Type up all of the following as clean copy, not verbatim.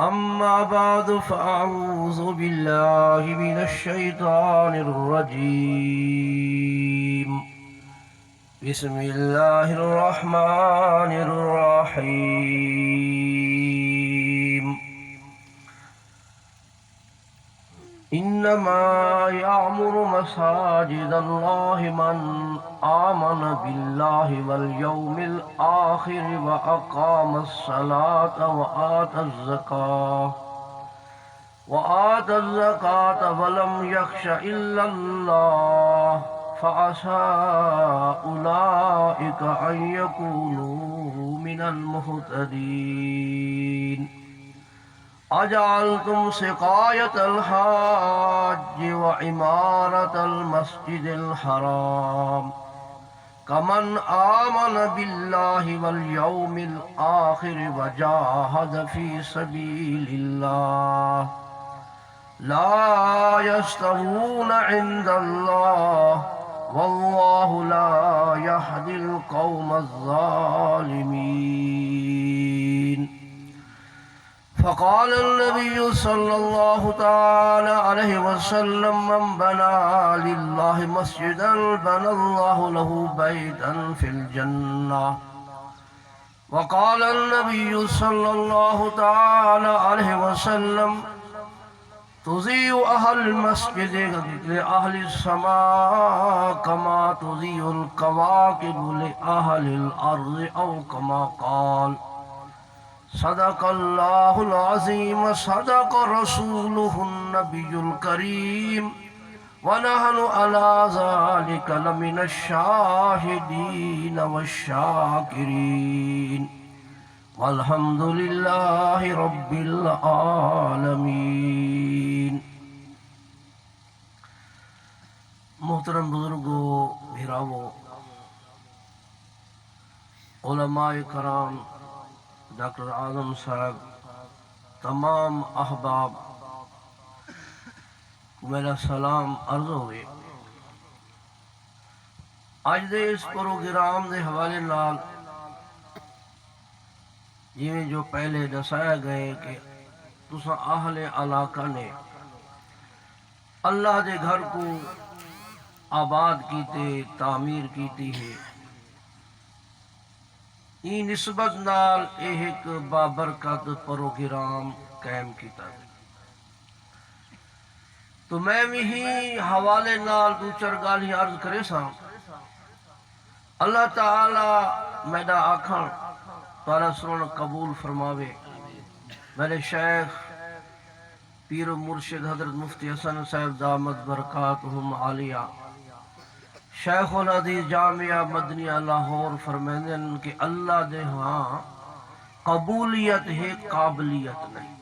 أما بعد فأعوذ بالله من الشيطان الرجيم. بسم الله الرحمن الرحيم. إنما يعمر مساجد الله من آمن بالله واليوم الآخر وأقام الصلاة وآتى الزكاة ولم يخش إلا الله فعسى أولئك أن يكونوا من المهتدين. أجعلتم سقاية الحاج وعمارة المسجد الحرام كمن آمن بالله واليوم الآخر وجاهد في سبيل الله لا يستوون عند الله والله لا يهدي القوم الظالمين. فقال النبي صلى الله تعالى عليه وسلم من بنى لله مسجدا بنى الله له بيتا في الجنة. وقال النبي صلى الله تعالى عليه وسلم تضيء أهل المسجد لأهل السماء كما تضيء الكواكب لأهل الأرض أو كما قال. صدق الله العظيم صدق رسوله النبي الكريم ونحن على ذلك لمن الشاهدين والشاكرين والحمد لله رب العالمین۔ محترم بزرگوں، بھیراووں، علماء کرام، ڈاکٹر اعظم صاحب، تمام احباب کو میرا سلام عرض ہوئے۔ اج دے اس پروگرام دے حوالے نال جویں جو پہلے دسایا گئے کہ تساں اہل علاقہ نے اللہ دے گھر کو آباد کیتے، تعمیر کیتی ہے، ای نسبت نال ایک بابرکت پروگرام قائم کیتا ہے۔ تو میں بھی حوالے نال دو چار گالی عرض کرے سا۔ اللہ تعالی میرا آکھن تارا سنن قبول فرماوے۔ میرے شیخ پیر و مرشد حضرت مفتی حسن صاحب دامت برکاتہم عالیہ، شیخ العزیز جامعہ مدنیہ لاہور فرمائیں کہ اللہ دے ہاں قبولیت ہے، قابلیت نہیں۔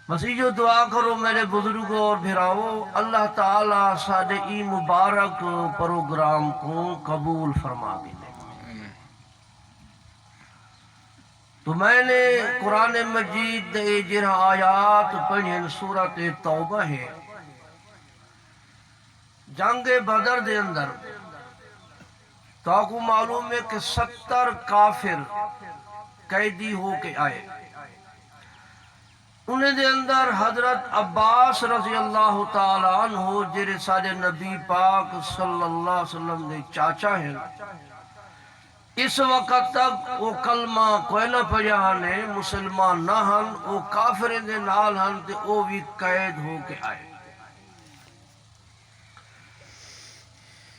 بس جو دعا کرو میرے بزرگوں اور بھراؤ، اللہ تعالیٰ سادے ای مبارک پروگرام کو قبول فرما دے۔ تو میں نے قرآن مجید دے جرہ آیات پڑھیں سورۃ توبہ ہے، جنگ بدر دے اندر تو آپ کو معلوم ہے کہ 70 کافر قیدی ہو کے آئے۔ انہیں دے اندر حضرت عباس رضی اللہ تعالیٰ عنہ جرے سارے نبی پاک صلی اللہ علیہ وسلم دے چاچا ہیں، اس وقت تک وہ کلمہ کوئی نہ پڑھیا نے، مسلمان نہ ہن، وہ کافر دے نال ہن تے وہ بھی قید ہو کے آئے۔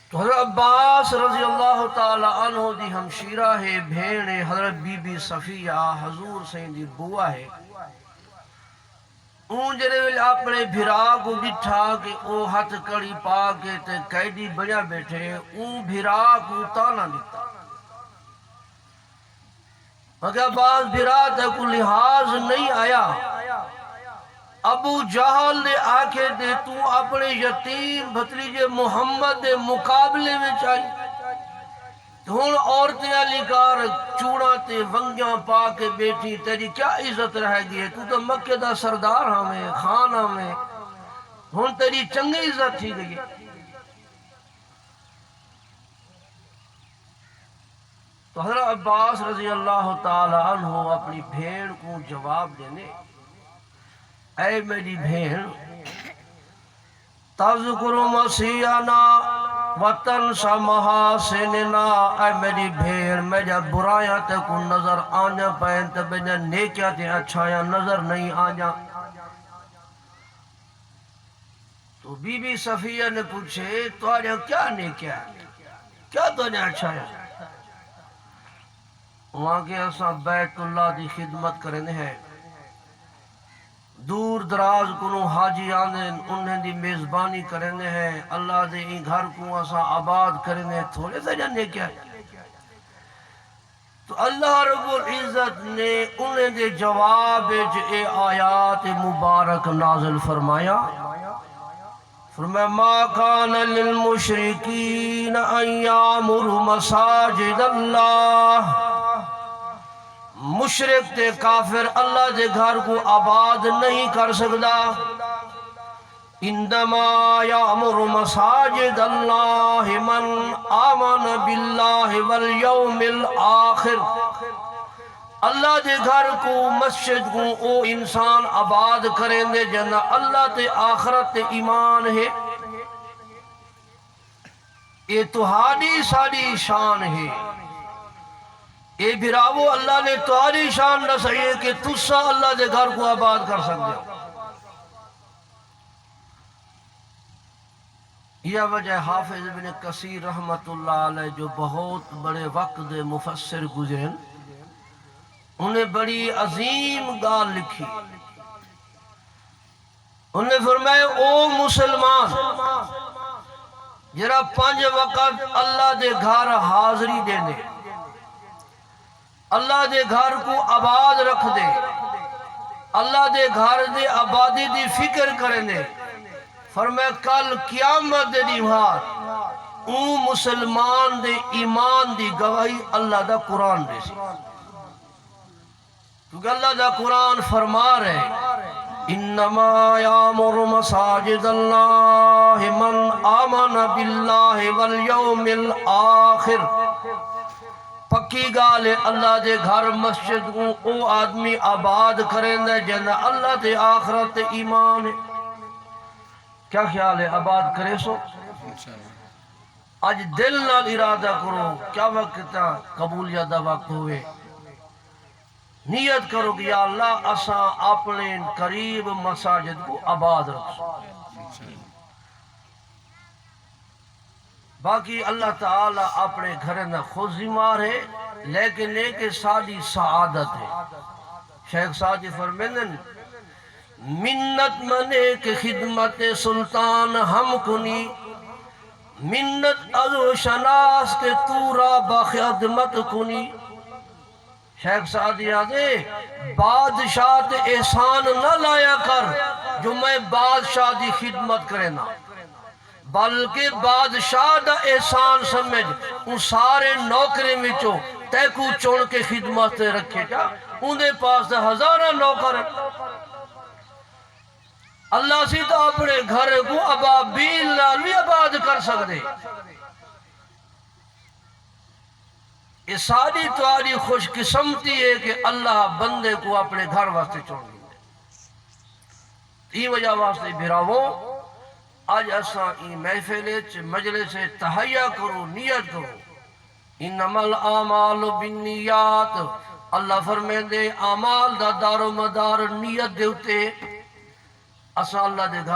تو حضرت عباس رضی اللہ تعالیٰ عنہ دی ہمشیرہ ہے، بھین ہے، حضرت بی بی صفیہ حضور سے دی بوا ہے۔ اون جرے ویلے اپنے بھرا کو ڈٹھا کہ او ہاتھ کڑی پا کے تے قیدی بڑیا بیٹھے، اون بھرا کو تانا دیتا۔ مگر عباس بھرا تے کو لحاظ نہیں آیا۔ ابو جہل نے آکھے دے تو اپنے یتیم بھتریجے محمد دے مقابلے میں چاہی، تو ہن عورتیں علی کار چوڑا تے ونگیاں پا کے بیٹھی، تیری کیا عزت رہ گئی ہے؟ تو تو مکہ دا سردار ہمیں، خان ہمیں، ہن تیری چنگی عزت تھی گئی ہے۔ تو حضرت عباس رضی اللہ تعالی عنہ اپنی بھیڑ کو جواب دینے، اے میری بھیڑ، تذکر مسیحنا وتنسى محاسننا، اے میری بھیڑ میں جب برایاں تے کو نظر آنیا پہن تے بجا نیکیاں تے اچھایاں نظر نہیں آنیا۔ تو بی بی صفیہ نے پوچھے تو آجا کیا نیکیاں کیا تو نے اچھایاں؟ وہاں کے اساں بیت اللہ دی خدمت کرنے ہیں، دور دراز کنو حاجی آنے انہیں دی میزبانی کرنے ہیں، اللہ دے ہی گھر کو اساں آباد کرنے، تھوڑے سے جانے کیا ہے؟ تو اللہ رب العزت نے انہیں دے جواب اے آیات مبارک نازل فرمایا، فرمایا ما کان للمشرکین ان یعمروا مساجد اللہ، مشرک تے کافر اللہ دے گھر کو آباد نہیں کر سکتا، انما یعمر مساجد اللہ من آمن باللہ والیوم الآخر، اللہ دے گھر کو مسجد کو او انسان آباد کریں دے جنہ اللہ تے آخرت تے ایمان ہے، یہ تہاڈی ساری شان ہے، اے بھراوو اللہ نے تہاڈی شان نہ سہی کہ تسا اللہ دے گھر کو آباد کر سکتے ہو۔ یہ وجہ حافظ ابن کثیر رحمت اللہ علیہ جو بہت بڑے وقت دے مفسر گزرن، انہیں بڑی عظیم گال لکھی، انہیں فرمایا او مسلمان جرا 5 وقت اللہ دے گھر حاضری دینے، اللہ دے گھر کو آباد رکھ دے، اللہ دے گھر دے آبادی دی فکر کرنے، فرمایا کل قیامت دے دیوار او مسلمان دے ایمان دی گواہی اللہ دا قرآن دے سی، کیونکہ اللہ دا قرآن فرما رہے انما یامر مساجد اللہ من آمن باللہ والیوم الآخر، پکی گال اللہ دے گھر مسجد کو او آدمی آباد کریں دے جنہ اللہ دے آخرت ایمان ہے۔ کیا خیال ہے آباد کرے سو؟ آج دل نال ارادہ کرو، کیا وقت قبولیت دا وقت ہوئے، نیت کرو کہ یا اللہ اساں اپنے قریب مساجد کو آباد رکھو۔ باقی اللہ تعالیٰ اپنے گھر نہ خود ذمہ ہے، لیکن ایک ساری سعادت ہے۔ شیخ سعدی فرمیندن منت منے کے خدمت سلطان ہم کنی، منت ازو شناس کے تورا بخدمت کنی۔ شیخ سعدی آدھے بادشاہ تے احسان نہ لایا کر جو میں بادشاہ دی خدمت کرے نا، بلکہ بادشاہ دا احسان سمجھ ان سارے نوکرے وچوں تے کو چون کے خدمت رکھے جا، اندے پاس ہزارہ نوکر اللہ سی تو اپنے گھر کو ابابیل نال بھی آباد کر سکتے۔ یہ ساری تمہاری خوش قسمتی ہے کہ اللہ بندے کو اپنے گھر واسطے چھوڑ دیں۔ یہ وجہ واسطے بھراووں آج اساں ای محفل مجلس تہیا کرو، نیت کرو، انما الاعمال بالنیات، اللہ فرمیندے اعمال دا دار و مدار نیت دے اتے، اساں اللہ دے گھر